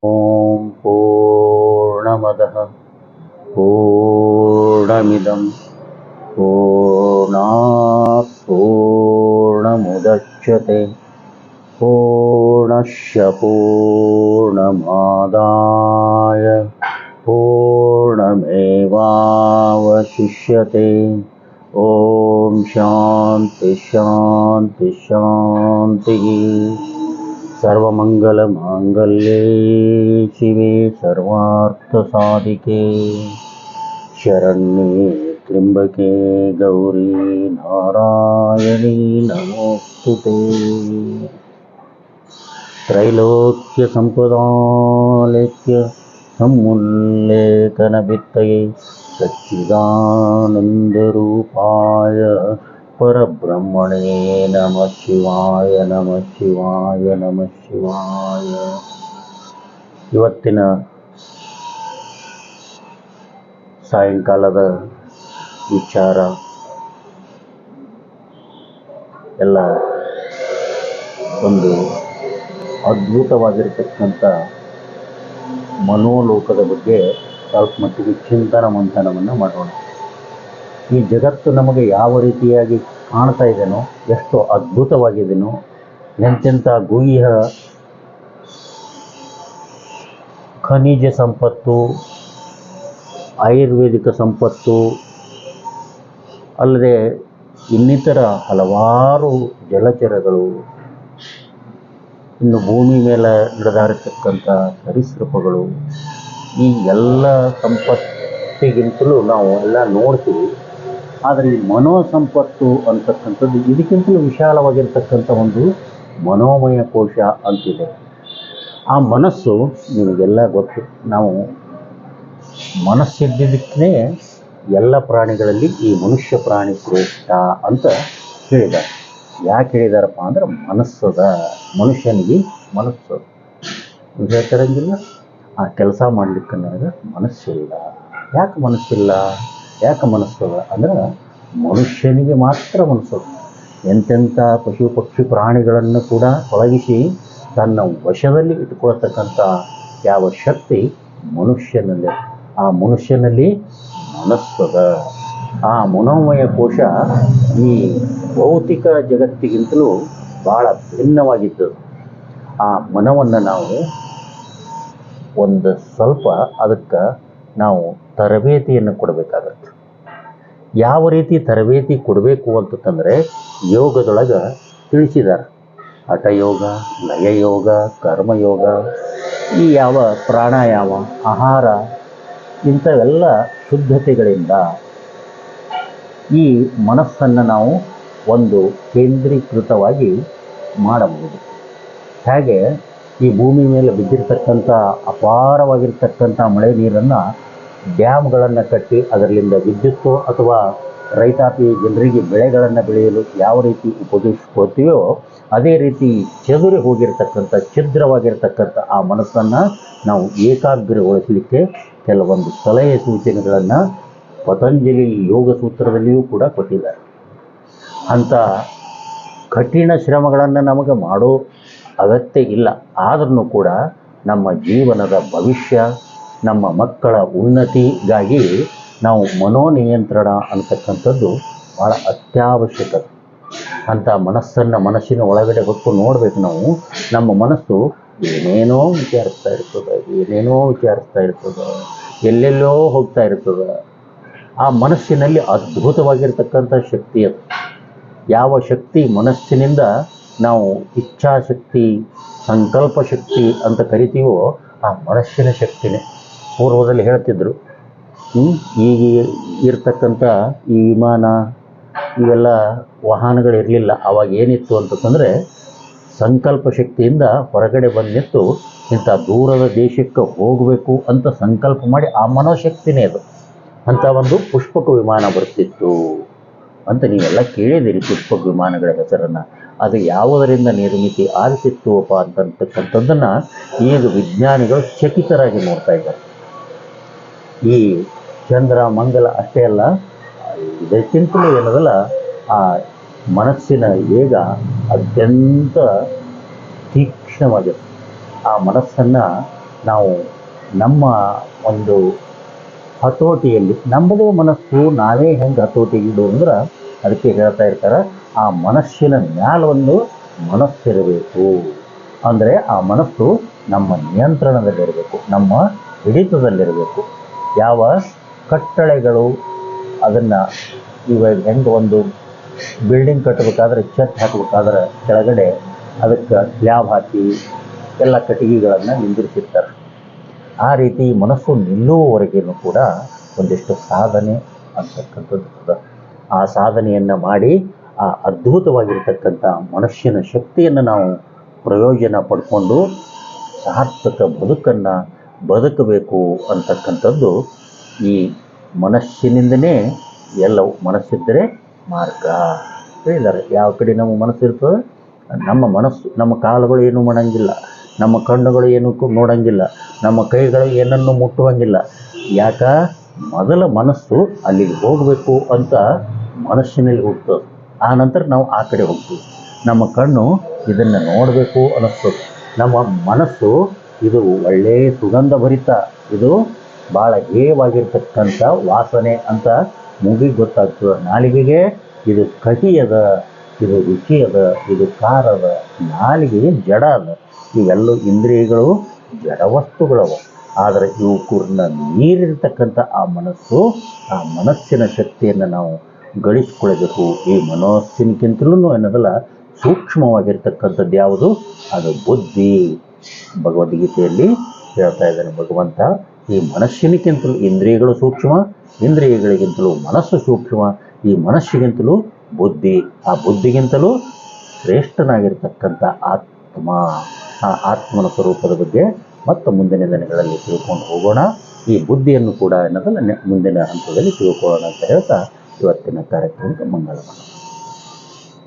ಓಂ ಪೂರ್ಣಮದಃ ಪೂರ್ಣಮಿದಂ ಪೂರ್ಣಾತ್ ಪೂರ್ಣಮುದಚ್ಯತೆ ಪೂರ್ಣಸ್ಯ ಪೂರ್ಣಮಾದಾಯ ಪೂರ್ಣಮೇವಾವಶಿಷ್ಯತೆ. ಓಂ ಶಾಂತಿ ಶಾಂತಿ ಶಾಂತಿ. ಸರ್ವಮಂಗಲಮಾಂಗಲ್ಯೇ ಶಿವೆ ಸರ್ವಾರ್ಥಸಾಧಿಕೆ ಶರಣ್ಯೇ ತ್ರ್ಯಂಬಕೆ ಗೌರಿ ನಾರಾಯಣಿ ನಮೋಸ್ತುತೆ. ತ್ರೈಲೋಕ್ಯ ಸಂಪದಾಲೇಖ್ಯ ಸಮುಲ್ಲೇಖನಭಿತ್ತಯೇ ಸಚ್ಚಿದಾನಂದರೂಪಾಯ ಪರಬ್ರಹ್ಮಣೇ ನಮಃ ಶಿವಾಯ ನಮಃ ಶಿವಾಯ ನಮಃ ಶಿವಾಯ. ಇವತ್ತಿನ ಸಾಯಂಕಾಲದ ವಿಚಾರ ಎಲ್ಲ ಒಂದು ಅದ್ಭುತವಾಗಿರತಕ್ಕಂಥ ಮನೋಲೋಕದ ಬಗ್ಗೆ ಸ್ವಲ್ಪ ಮಟ್ಟಿಗೆ ಚಿಂತನ ಮಂಥನವನ್ನು ಮಾಡೋಣ. ಈ ಜಗತ್ತು ನಮಗೆ ಯಾವ ರೀತಿಯಾಗಿ ಕಾಣ್ತಾ ಇದೆನೋ, ಎಷ್ಟು ಅದ್ಭುತವಾಗಿದೆನೋ, ಎಂತೆಂಥ ಗುಹ್ಯ ಖನಿಜ ಸಂಪತ್ತು, ಆಯುರ್ವೇದಿಕ ಸಂಪತ್ತು ಅಲ್ಲದೆ ಇನ್ನಿತರ ಹಲವಾರು ಜಲಚರಗಳು, ಇನ್ನು ಭೂಮಿ ಮೇಲೆ ನಡೆದಾಡತಕ್ಕಂಥ ಸರೀಸೃಪಗಳು, ಈ ಎಲ್ಲ ಸಂಪತ್ತಿಗಿಂತಲೂ ನಾವು ಎಲ್ಲ ನೋಡ್ತೀವಿ. ಆದರೆ ಈ ಮನೋಸಂಪತ್ತು ಅಂತಕ್ಕಂಥದ್ದು ಇದಕ್ಕಿಂತಲೂ ವಿಶಾಲವಾಗಿರ್ತಕ್ಕಂಥ ಒಂದು ಮನೋಮಯ ಕೋಶ ಅಂತಿದೆ. ಆ ಮನಸ್ಸು ನಿಮಗೆಲ್ಲ ಗೊತ್ತು. ನಾವು ಮನಸ್ಸಿದ್ದಕ್ಕೆ ಎಲ್ಲ ಪ್ರಾಣಿಗಳಲ್ಲಿ ಈ ಮನುಷ್ಯ ಪ್ರಾಣಿ ಶ್ರೇಷ್ಠ ಅಂತ ಹೇಳಿದ್ದಾರೆ. ಯಾಕೆ ಹೇಳಿದಾರಪ್ಪ ಅಂದ್ರೆ ಮನಸ್ಸದ ಮನುಷ್ಯನಿಗೆ ಮನಸ್ಸು ಹೇಳ್ತಾರಂಗಿಲ್ಲ, ಆ ಕೆಲಸ ಮಾಡಲಿಕ್ಕೆ ನನಗೆ ಮನಸ್ಸಿಲ್ಲ. ಯಾಕೆ ಮನಸ್ಸಿಲ್ಲ, ಯಾಕೆ ಮನಸ್ಸದ ಅಂದ್ರೆ ಮನುಷ್ಯನಿಗೆ ಮಾತ್ರ ಮನಸ್ಸು. ಎಂತೆಂಥ ಪಶು ಪಕ್ಷಿ ಪ್ರಾಣಿಗಳನ್ನು ಕೂಡ ತೊಲಗಿಸಿ ತನ್ನ ವಶದಲ್ಲಿ ಇಟ್ಕೊಳ್ತಕ್ಕಂಥ ಯಾವ ಶಕ್ತಿ ಮನುಷ್ಯನಲ್ಲಿ, ಆ ಮನುಷ್ಯನಲ್ಲಿ ಮನಸ್ಸದ. ಆ ಮನೋಮಯ ಕೋಶ ಈ ಭೌತಿಕ ಜಗತ್ತಿಗಿಂತಲೂ ಭಾಳ ಭಿನ್ನವಾಗಿದ್ದದು. ಆ ಮನವನ್ನು ನಾವು ಒಂದು ಸ್ವಲ್ಪ ಅದಕ್ಕೆ ನಾವು ತರಬೇತಿಯನ್ನು ಕೊಡಬೇಕಾಗತ್ತೆ. ಯಾವ ರೀತಿ ತರಬೇತಿ ಕೊಡಬೇಕು ಅಂತಂದರೆ ಯೋಗದೊಳಗೆ ತಿಳಿಸಿದ್ದಾರೆ. ಹಠಯೋಗ, ಲಯಯೋಗ, ಕರ್ಮಯೋಗ, ಈ ಯಾವ ಪ್ರಾಣಾಯಾಮ, ಆಹಾರ, ಇಂಥವೆಲ್ಲ ಶುದ್ಧತೆಗಳಿಂದ ಈ ಮನಸ್ಸನ್ನು ನಾವು ಒಂದು ಕೇಂದ್ರೀಕೃತವಾಗಿ ಮಾಡಬಹುದು. ಹಾಗೆ ಈ ಭೂಮಿ ಮೇಲೆ ಬಿದ್ದಿರ್ತಕ್ಕಂಥ ಅಪಾರವಾಗಿರ್ತಕ್ಕಂಥ ಮಳೆ ನೀರನ್ನು ಡ್ಯಾಮ್ಗಳನ್ನು ಕಟ್ಟಿ ಅದರಿಂದ ವಿದ್ಯುತ್ತು ಅಥವಾ ರೈತಾಪಿ ಜನರಿಗೆ ಬೆಳೆಗಳನ್ನು ಬೆಳೆಯಲು ಯಾವ ರೀತಿ ಉಪಯೋಗಿಸ್ಕೊಳ್ತೀವೋ ಅದೇ ರೀತಿ ಚದುರಿ ಹೋಗಿರ್ತಕ್ಕಂಥ ಛಿದ್ರವಾಗಿರ್ತಕ್ಕಂಥ ಆ ಮನಸ್ಸನ್ನು ನಾವು ಏಕಾಗ್ರಗೊಳಿಸಲಿಕ್ಕೆ ಕೆಲವೊಂದು ಸಲಹೆ ಸೂಚನೆಗಳನ್ನು ಪತಂಜಲಿ ಯೋಗ ಸೂತ್ರದಲ್ಲಿಯೂ ಕೂಡ ಕೊಟ್ಟಿದ್ದಾರೆ. ಅಂಥ ಕಠಿಣ ಶ್ರಮಗಳನ್ನು ನಮಗೆ ಮಾಡೋ ಅಗತ್ಯ ಇಲ್ಲ. ಆದ್ರೂ ಕೂಡ ನಮ್ಮ ಜೀವನದ ಭವಿಷ್ಯ, ನಮ್ಮ ಮಕ್ಕಳ ಉನ್ನತಿಗಾಗಿ ನಾವು ಮನೋನಿಯಂತ್ರಣ ಅಂತಕ್ಕಂಥದ್ದು ಭಾಳ ಅತ್ಯವಶ್ಯಕತೆ. ಅಂಥ ಮನಸ್ಸನ್ನು ಮನಸ್ಸಿನ ಒಳಗಡೆ ಹೊತ್ತು ನೋಡಬೇಕು ನಾವು. ನಮ್ಮ ಮನಸ್ಸು ಏನೇನೋ ವಿಚಾರಿಸ್ತಾ ಇರ್ತದೆ, ಎಲ್ಲೆಲ್ಲೋ ಹೋಗ್ತಾ ಇರ್ತದೆ. ಆ ಮನಸ್ಸಿನಲ್ಲಿ ಅದ್ಭುತವಾಗಿರ್ತಕ್ಕಂಥ ಶಕ್ತಿ ಅದು. ಯಾವ ಶಕ್ತಿ ಮನಸ್ಸಿನಿಂದ ನಾವು ಇಚ್ಛಾಶಕ್ತಿ, ಸಂಕಲ್ಪ ಶಕ್ತಿ ಅಂತ ಕರಿತೀವೋ ಆ ಮನಸ್ಸಿನ ಶಕ್ತಿನೇ. ಪೂರ್ವದಲ್ಲಿ ಹೇಳ್ತಿದ್ರು, ಈಗ ಇರ್ತಕ್ಕಂಥ ಈ ವಿಮಾನ ಇವೆಲ್ಲ ವಾಹನಗಳಿರಲಿಲ್ಲ. ಆವಾಗ ಏನಿತ್ತು ಅಂತಂದರೆ ಸಂಕಲ್ಪ ಶಕ್ತಿಯಿಂದ ಹೊರಗಡೆ ಬಂದಿತ್ತು ಇಂಥ ದೂರದ ದೇಶಕ್ಕೆ ಹೋಗಬೇಕು ಅಂತ ಸಂಕಲ್ಪ ಮಾಡಿ ಆ ಮನೋಶಕ್ತಿನೇ ಅದು. ಅಂಥ ಒಂದು ಪುಷ್ಪಕ ವಿಮಾನ ಬರ್ತಿತ್ತು ಅಂತ ನೀವೆಲ್ಲ ಕೇಳಿದಿರಿ, ಪುಷ್ಪಕ ವಿಮಾನಗಳ ಹೆಸರನ್ನು. ಅದು ಯಾವುದರಿಂದ ನಿರ್ಮಿತಿ ಆಗ್ತಿತ್ತುವಪ್ಪ ಅಂತಕ್ಕಂಥದ್ದನ್ನು ಈಗ ವಿಜ್ಞಾನಿಗಳು ಚಕಿತರಾಗಿ ನೋಡ್ತಾ ಇದ್ದಾರೆ. ಈ ಚಂದ್ರ ಮಂಗಲ ಅಷ್ಟೇ ಅಲ್ಲ, ಇದಕ್ಕಿಂತಲೂ ಏನದಲ್ಲ ಆ ಮನಸ್ಸಿನ ವೇಗ ಅತ್ಯಂತ ತೀಕ್ಷ್ಣವಾಗಿರುತ್ತೆ. ಆ ಮನಸ್ಸನ್ನು ನಾವು ನಮ್ಮ ಒಂದು ಹತೋಟಿಯಲ್ಲಿ ನಮ್ಮದೇ ಮನಸ್ಸು ನಾವೇ ಹೆಂಗೆ ಹತೋಟಿಗೆ ಇಡು ಅಂದ್ರೆ ಅದಕ್ಕೆ ಹೇಳ್ತಾ ಇರ್ತಾರೆ, ಆ ಮನಸ್ಸಿನ ಮ್ಯಾಲ ಒಂದು ಮನಸ್ಸಿರಬೇಕು. ಅಂದರೆ ಆ ಮನಸ್ಸು ನಮ್ಮ ನಿಯಂತ್ರಣದಲ್ಲಿರಬೇಕು, ನಮ್ಮ ಹಿಡಿತದಲ್ಲಿರಬೇಕು. ಯಾವ ಕಟ್ಟಳೆಗಳು ಅದನ್ನು ಇವಾಗ ಹೆಂಗೆ ಒಂದು ಬಿಲ್ಡಿಂಗ್ ಕಟ್ಟಬೇಕಾದ್ರೆ ಛತ್ ಹಾಕಬೇಕಾದ್ರೆ ಕೆಳಗಡೆ ಅದಕ್ಕೆ ಸ್ಲ್ಯಾಬ್ ಹಾಕಿ ಎಲ್ಲ ಕಟ್ಟಿಗೆಗಳನ್ನು ನಿಂದಿರ್ತಿರ್ತಾರೆ. ಆ ರೀತಿ ಮನಸ್ಸು ನಿಲ್ಲುವವರೆಗೂ ಕೂಡ ಒಂದಿಷ್ಟು ಸಾಧನೆ ಅಂತಕ್ಕಂಥದ್ದು. ಆ ಸಾಧನೆಯನ್ನು ಮಾಡಿ ಆ ಅದ್ಭುತವಾಗಿರ್ತಕ್ಕಂಥ ಮನುಷ್ಯನ ಶಕ್ತಿಯನ್ನು ನಾವು ಪ್ರಯೋಜನ ಪಡ್ಕೊಂಡು ಸಾರ್ಥಕ ಬದುಕನ್ನು ಬದುಕಬೇಕು ಅಂತಕ್ಕಂಥದ್ದು ಈ ಮನಸ್ಸಿನಿಂದನೇ ಎಲ್ಲವೂ. ಮನಸ್ಸಿದ್ದರೆ ಮಾರ್ಗ ಹೇಳಿದ್ದಾರೆ. ಯಾವ ಕಡೆ ನಮ್ಮ ಮನಸ್ಸಿರ್ತದೆ, ನಮ್ಮ ಮನಸ್ಸು, ನಮ್ಮ ಕಾಲುಗಳು ಏನೂ ಮಾಡಂಗಿಲ್ಲ, ನಮ್ಮ ಕಣ್ಣುಗಳು ಏನೂ ನೋಡಂಗಿಲ್ಲ, ನಮ್ಮ ಕೈಗಳು ಏನನ್ನು ಮುಟ್ಟುವಂಗಿಲ್ಲ. ಯಾಕ? ಮೊದಲ ಮನಸ್ಸು ಅಲ್ಲಿಗೆ ಹೋಗಬೇಕು ಅಂತ ಮನಸ್ಸಿನಲ್ಲಿ ಹೋಗ್ತದೆ. ಆ ನಂತರ ನಾವು ಆ ಕಡೆ ಹೋಗ್ತೀವಿ. ನಮ್ಮ ಕಣ್ಣು ಇದನ್ನು ನೋಡಬೇಕು ಅನ್ನಿಸ್ತದೆ. ನಮ್ಮ ಮನಸ್ಸು ಇದು ಒಳ್ಳೆಯ ಸುಗಂಧ ಭರಿತ, ಇದು ಭಾಳ ಹೇಯವಾಗಿರ್ತಕ್ಕಂಥ ವಾಸನೆ ಅಂತ ಮೂಗಿಗೆ ಗೊತ್ತಾಗ್ತದೆ. ನಾಲಿಗೆಗೆ ಇದು ಕಹಿ ಅದ, ಇದು ರುಚಿ ಅದ, ಇದು ಖಾರ ಅದ. ನಾಲಿಗೆ ಜಡ ಅದ. ಇವೆಲ್ಲ ಇಂದ್ರಿಯಗಳು ಜಡ ವಸ್ತುಗಳವ. ಆದರೆ ಇವು ಕೂರ್ನ ಮೀರಿರ್ತಕ್ಕಂಥ ಆ ಮನಸ್ಸು, ಆ ಮನಸ್ಸಿನ ಶಕ್ತಿಯನ್ನು ನಾವು ಗಳಿಸ್ಕೊಳ್ಬೇಕು. ಈ ಮನಸ್ಸಿನಕ್ಕಿಂತಲೂ ಅನ್ನೋದಲ್ಲ, ಸೂಕ್ಷ್ಮವಾಗಿರ್ತಕ್ಕಂಥದ್ದು ಯಾವುದು? ಅದು ಬುದ್ಧಿ. ಭಗವದ್ಗೀತೆಯಲ್ಲಿ ಹೇಳ್ತಾ ಇದ್ದಾನೆ ಭಗವಂತ, ಈ ಮನಸ್ಸಿನಕ್ಕಿಂತಲೂ ಇಂದ್ರಿಯಗಳು ಸೂಕ್ಷ್ಮ, ಇಂದ್ರಿಯಗಳಿಗಿಂತಲೂ ಮನಸ್ಸು ಸೂಕ್ಷ್ಮ, ಈ ಮನಸ್ಸಿಗಿಂತಲೂ ಬುದ್ಧಿ, ಆ ಬುದ್ಧಿಗಿಂತಲೂ ಶ್ರೇಷ್ಠನಾಗಿರ್ತಕ್ಕಂಥ ಆತ್ಮ. ಆ ಆತ್ಮನ ಸ್ವರೂಪದ ಬಗ್ಗೆ ಮತ್ತು ಮುಂದಿನ ದಿನಗಳಲ್ಲಿ ತಿಳ್ಕೊಂಡು ಹೋಗೋಣ. ಈ ಬುದ್ಧಿಯನ್ನು ಕೂಡ ಅನ್ನೋದನ್ನು ಮುಂದಿನ ಹಂತದಲ್ಲಿ ತಿಳ್ಕೊಳ್ಳೋಣ ಅಂತ ಹೇಳ್ತಾ ಇವತ್ತಿನ ಕಾರ್ಯಕ್ರಮಕ್ಕೆ ಮಂಗಳವಾರ.